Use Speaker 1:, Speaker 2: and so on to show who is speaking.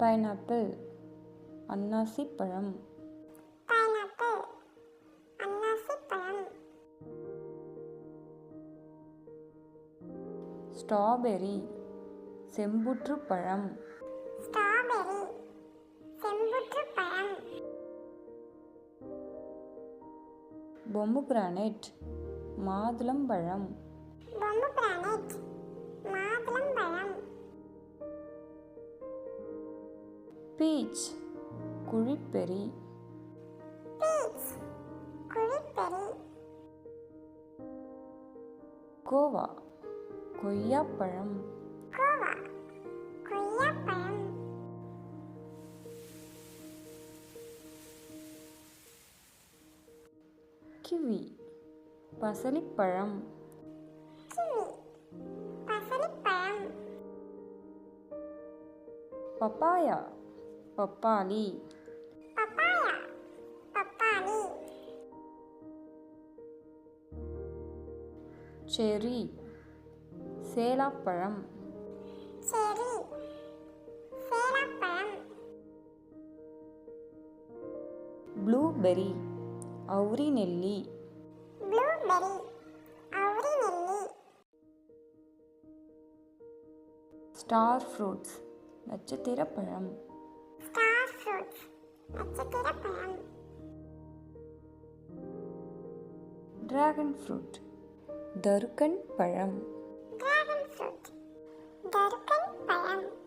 Speaker 1: Pineapple அன்னாசி பழம்.
Speaker 2: Pineapple அன்னாசி பழம்.
Speaker 1: ஸ்ட்ராபெர்ரி செம்புற்று பழம்.
Speaker 2: ஸ்ட்ராபெர்ரி செம்புற்று பழம்.
Speaker 1: பொமோகிரானேட் மாதுளம்பழம்.
Speaker 2: பொமோகிரானேட் மாதுளம்பழம்.
Speaker 1: பீச் குழிப்பெரி.
Speaker 2: பீச் குழிப்பெரி.
Speaker 1: கோவா கொய்யாப்பழம்.
Speaker 2: கோவா கொய்யாப்பழம்.
Speaker 1: கிவி பசலிப்பழம்.
Speaker 2: கிவி பசலிப்பழம்.
Speaker 1: பப்பாயா பப்பாளி.
Speaker 2: பப்பாயா பப்பாளி.
Speaker 1: செர்ரி சேலாப்பழம்.
Speaker 2: செர்ரி சேலாப்பழம்.
Speaker 1: ப்ளூபெர்ரி அவுரி நெல்லி.
Speaker 2: ப்ளூபெர்ரி அவுரி நெல்லி.
Speaker 1: ஸ்டார் ஃப்ரூட்ஸ் நட்சத்திரப்பழம்.
Speaker 2: ஸ்டார் ஃப்ரூட்ஸ் நட்சத்திரப்பழம்.
Speaker 1: டிராகன் ஃப்ரூட் தருக்கன் பழம்.
Speaker 2: டிராகன் ஃப்ரூட் தருக்கன் பழம்.